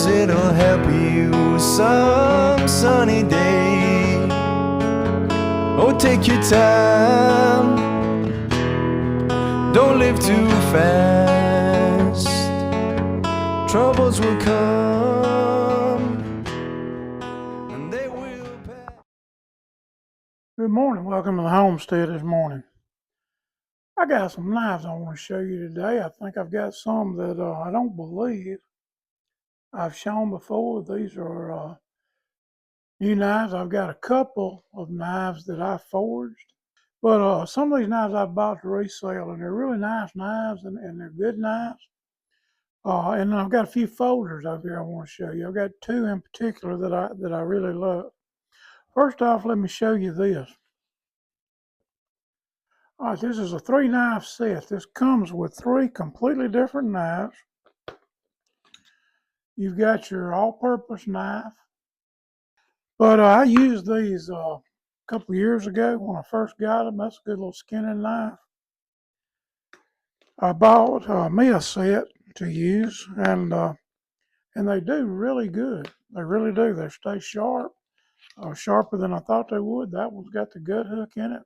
'cause it'll help you some sunny day. Oh, take your time, don't live too fast. Troubles will come, and they will pass. Good morning. Welcome to the homestead this morning. I got some knives I want to show you today. I think I've got some that I don't believe I've shown before. These are new knives. I've got a couple of knives that I forged, but some of these knives I bought to resell, and they're really nice knives, and they're good knives. And then I've got a few folders over here I want to show you. I've got two in particular that I really love. First off, let me show you this. All right, this is a 3-knife set. This comes with 3 completely different knives. You've got your all-purpose knife. But I used these a couple years ago when I first got them. That's a good little skinning knife. I bought me a set to use, and they do really good. They really do. They stay sharp, sharper than I thought they would. That one's got the gut hook in it.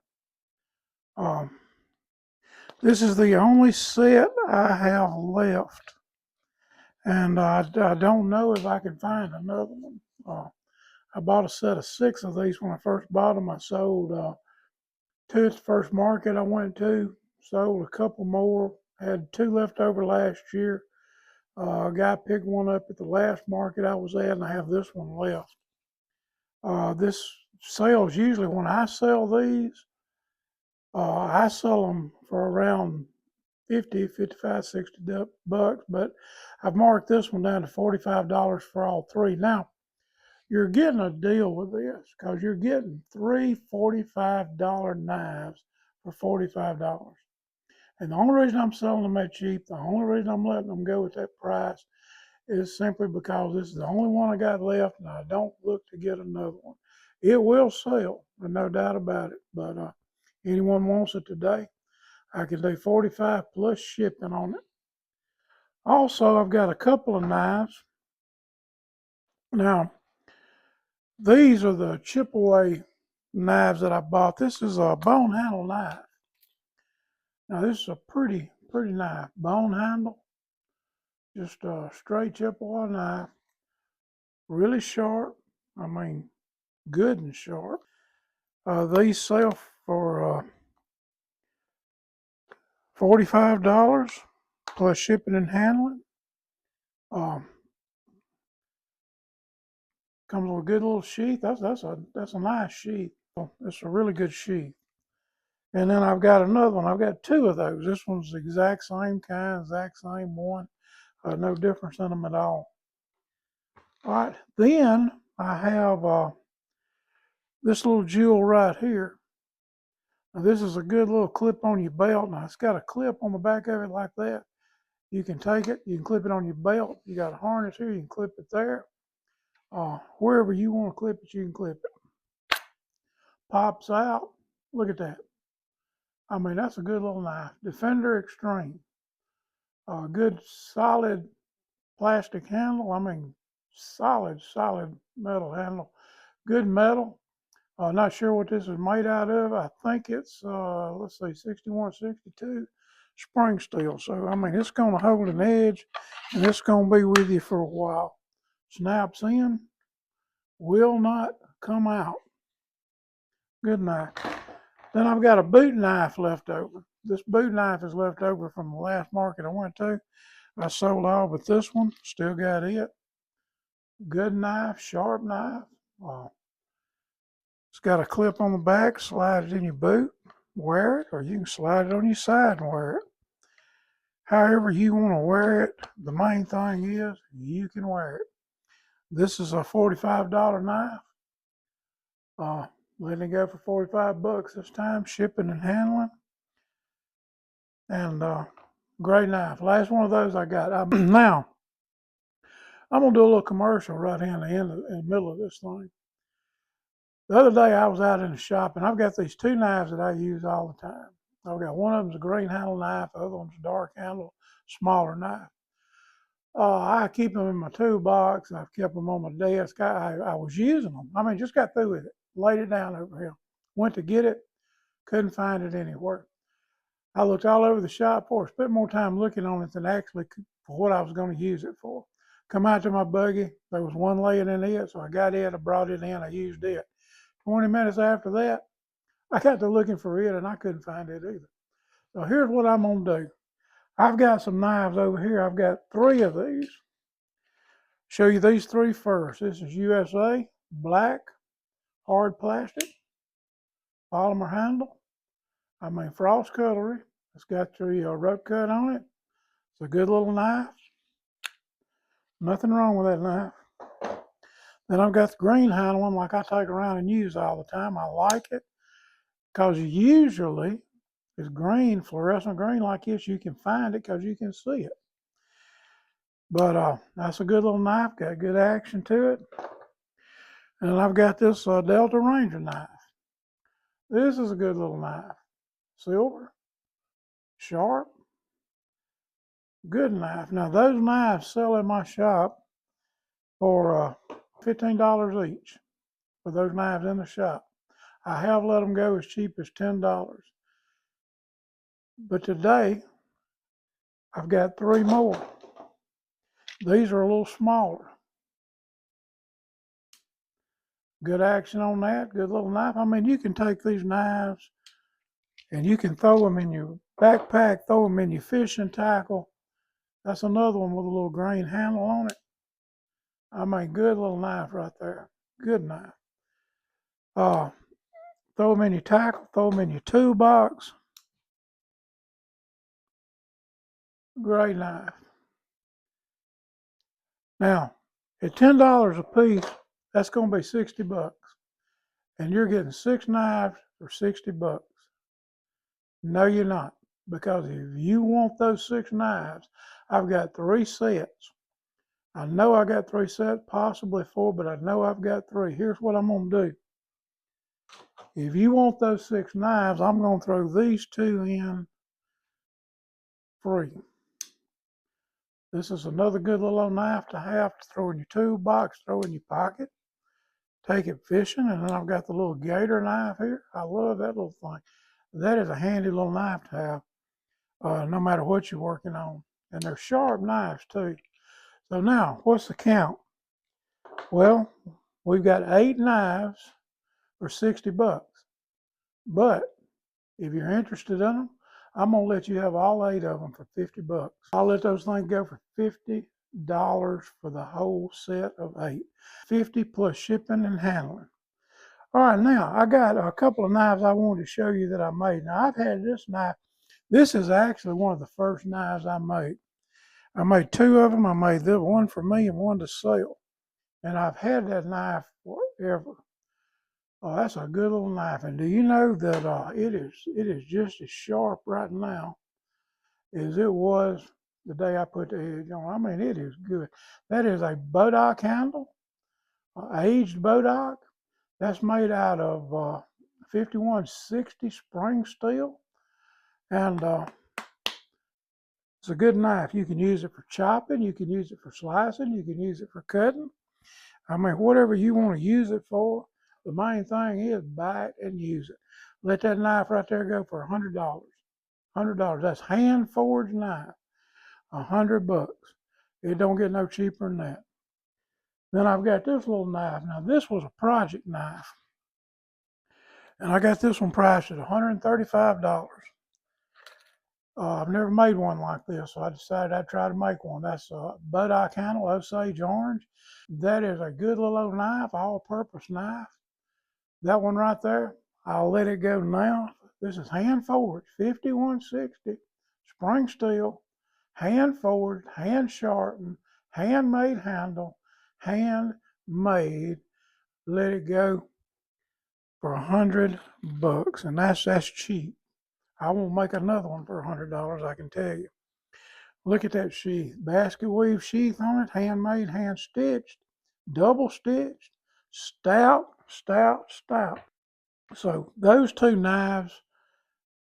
This is the only set I have left, and I don't know if I can find another one. I bought a set of 6 of these when I first bought them. I sold 2 at the first market I went to, sold a couple more, had 2 left over last year. A guy picked one up at the last market I was at, and I have this one left. This sells usually when I sell these. I sell them for around 50, 55, 60 bucks, but I've marked this one down to $45 for all 3. Now, you're getting a deal with this because you're getting 3 $45 knives for $45. And the only reason I'm selling them that cheap, the only reason I'm letting them go at that price is simply because this is the only one I got left, and I don't look to get another one. It will sell, there's no doubt about it, but anyone wants it today, I can do $45 plus shipping on it. Also, I've got a couple of knives. Now, these are the chip away knives that I bought. This is a bone handle knife. Now, this is a pretty knife. Bone handle, just a straight chip away knife. Really sharp. I mean, good and sharp. These sell for $45 plus shipping and handling. Comes with a good little sheath. That's a nice sheath. It's a really good sheath. And then I've got another one. I've got 2 of those. This one's the exact same kind, exact same one. No difference in them at all. All right. Then I have this little jewel right here. Now, this is a good little clip on your belt. Now, it's got a clip on the back of it like that. You can take it. You can clip it on your belt. You got a harness here. You can clip it there. Wherever you want to clip it, you can clip it. Pops out. Look at that. I mean, that's a good little knife. Defender Extreme. Good solid plastic handle. I mean, solid metal handle. Good metal. Not sure what this is made out of. I think it's, let's see, 61, 62 spring steel. So, I mean, it's going to hold an edge, and it's going to be with you for a while. Snaps in, will not come out. Good knife. Then I've got a boot knife left over. This boot knife is left over from the last market I went to. I sold all but this one. Still got it. Good knife, sharp knife. It's got a clip on the back. Slide it in your boot, wear it, or you can slide it on your side and wear it. However you want to wear it, the main thing is you can wear it. This is a $45 knife. Letting it go for 45 bucks this time, shipping and handling. And great knife. Last one of those I got. Now, I'm going to do a little commercial right here in the middle of this thing. The other day I was out in the shop, and I've got these 2 knives that I use all the time. I've got one of them's a green handle knife, the other one's a dark handle, smaller knife. I keep them in my toolbox. I've kept them on my desk. I was using them. I mean, just got through with it. Laid it down over here. Went to get it. Couldn't find it anywhere. I looked all over the shop for it. Spent more time looking on it than actually for what I was going to use it for. Come out to my buggy. There was one laying in it, so I got it. I brought it in. I used it. 20 minutes after that, I got to looking for it, and I couldn't find it either. So here's what I'm going to do. I've got some knives over here. I've got 3 of these. Show you these 3 first. This is USA, black, hard plastic, polymer handle. I mean frost cutlery. It's got the rope cut on it. It's a good little knife. Nothing wrong with that knife. Then I've got the green handle one like I take around and use all the time. I like it because usually it's green, fluorescent green like this. You can find it because you can see it. But that's a good little knife. Got good action to it. And I've got this Delta Ranger knife. This is a good little knife. Silver, sharp, good knife. Now those knives sell in my shop for $15 each for those knives in the shop. I have let them go as cheap as $10. But today I've got 3 more. These are a little smaller. Good action on that, good little knife. I mean, you can take these knives and you can throw them in your backpack, throw them in your fishing tackle. That's another one with a little green handle on it. I mean, good little knife right there. Good knife. Throw them in your tackle, throw them in your toolbox. Great knife. Now, at $10 a piece, that's going to be $60. And you're getting 6 knives for $60. No, you're not. Because if you want those 6 knives, I've got 3 sets. I know I got 3 sets, possibly 4, but I know I've got 3. Here's what I'm going to do. If you want those 6 knives, I'm going to throw these 2 in free. This is another good little knife to have to throw in your toolbox, throw in your pocket, take it fishing. And then I've got the little gator knife here. I love that little thing. That is a handy little knife to have, no matter what you're working on. And they're sharp knives too. So now, what's the count? Well, we've got 8 knives for $60. But if you're interested in them, I'm gonna let you have all 8 of them for $50. I'll let those things go for $50 for the whole set of 8. $50 plus shipping and handling. All right, now I got a couple of knives I wanted to show you that I made. Now I've had this knife. This is actually one of the first knives I made. I made 2 of them. I made this one for me and one to sell. And I've had that knife forever. Oh, that's a good little knife. And do you know that it is just as sharp right now as it was the day I put the edge on? I mean, it is good. That is a Bodock handle, aged Bodock. That's made out of 5160 spring steel. And it's a good knife. You can use it for chopping. You can use it for slicing. You can use it for cutting. I mean, whatever you want to use it for. The main thing is buy it and use it. Let that knife right there go for $100. $100. That's hand forged knife. $100. It don't get no cheaper than that. Then I've got this little knife. Now this was a project knife. And I got this one priced at $135. I've never made one like this, so I decided I'd try to make one. That's a Bodock handle, Osage orange. That is a good little old knife, all-purpose knife. That one right there, I'll let it go now. This is hand forged, 5160, spring steel, hand forged, hand sharpened, handmade handle, handmade. Let it go for $100, and that's cheap. I won't make another one for $100, I can tell you. Look at that sheath, basket weave sheath on it, handmade, hand stitched, double stitched, stout, stout, stout. So those 2 knives,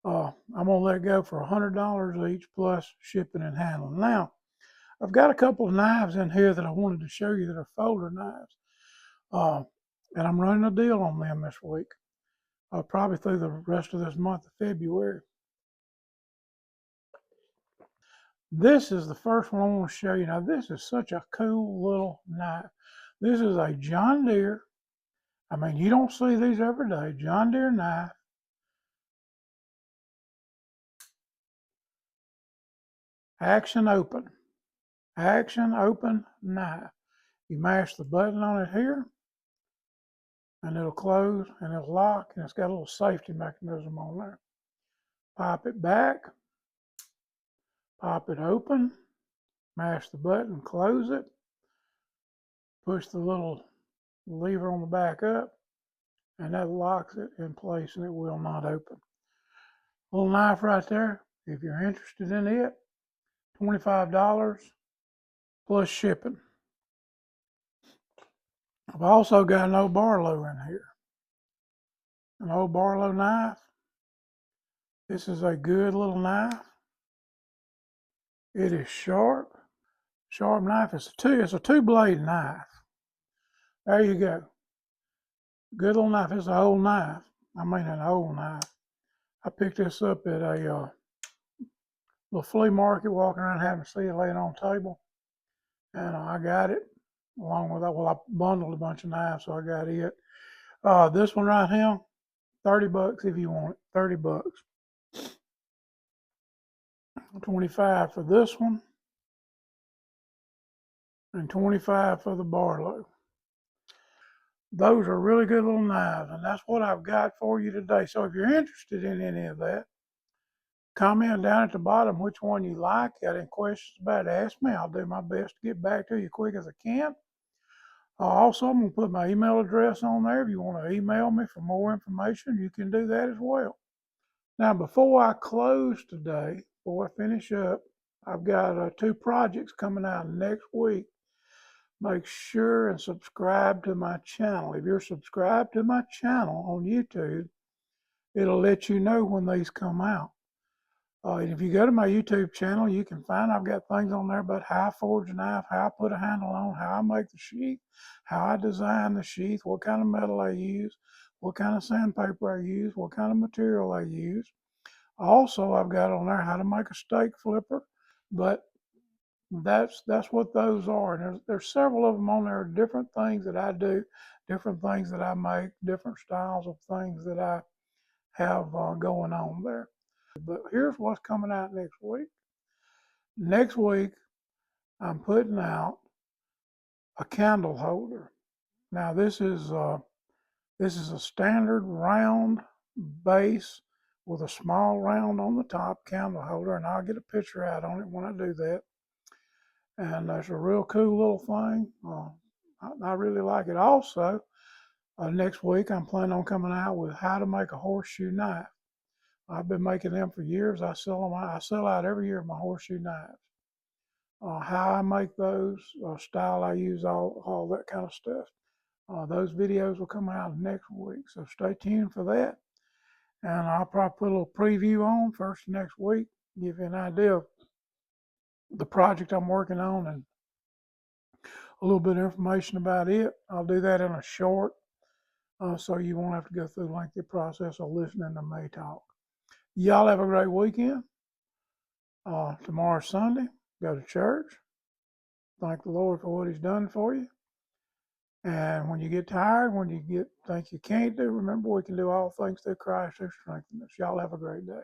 I'm gonna let go for $100 each plus shipping and handling. Now, I've got a couple of knives in here that I wanted to show you that are folder knives. And I'm running a deal on them this week, probably through the rest of this month of February. This is the first one I want to show you. Now, this is such a cool little knife. This is a John Deere. I mean, you don't see these every day. John Deere knife. Action open. Action open knife. You mash the button on it here, and it'll close, and it'll lock, and it's got a little safety mechanism on there. Pop it back. Pop it open. Mash the button, close it. Push the little lever on the back up, and that locks it in place, and it will not open. Little knife right there. If you're interested in it, $25 plus shipping. I've also got an old Barlow in here. An old Barlow knife. This is a good little knife. It is sharp. Sharp knife. It's a two-blade knife. There you go. Good little knife. It's an old knife. I mean an old knife. I picked this up at a little flea market, walking around having to see it laying on the table. And I got it along with that. Well, I bundled a bunch of knives, so I got it. This one right here, $30 if you want it. $30. 25 for this one, and 25 for the Barlow. Those are really good little knives, and that's what I've got for you today. So if you're interested in any of that, comment down at the bottom which one you like. Got any questions about it, ask me. I'll do my best to get back to you quick as I can. Also, I'm going to put my email address on there. If you want to email me for more information, you can do that as well. Now, before I close today, before I finish up, I've got 2 projects coming out next week. Make sure and subscribe to my channel. If you're subscribed to my channel on YouTube, it'll let you know when these come out. And if you go to my YouTube channel, you can find I've got things on there about how I forge a knife, how I put a handle on, how I make the sheath, how I design the sheath, what kind of metal I use, what kind of sandpaper I use, what kind of material I use. Also, I've got on there how to make a steak flipper, but that's what those are. And there's several of them on there, different things that I do, different things that I make, different styles of things that I have going on there. But here's what's coming out next week. Next week, I'm putting out a candle holder. Now this is a standard round base with a small round on the top candle holder, and I'll get a picture out on it when I do that. And that's a real cool little thing. I really like it. Also, next week I'm planning on coming out with how to make a horseshoe knife. I've been making them for years. I sell them. I sell out every year my horseshoe knives. How I make those, style I use, all that kind of stuff. Those videos will come out next week, so stay tuned for that. And I'll probably put a little preview on first next week, give you an idea of the project I'm working on and a little bit of information about it. I'll do that in a short, so you won't have to go through the lengthy process of listening to me talk. Y'all have a great weekend. Tomorrow's Sunday. Go to church. Thank the Lord for what He's done for you. And when you get tired, when you think you can't do, remember we can do all things through Christ who strengthens us. Y'all have a great day.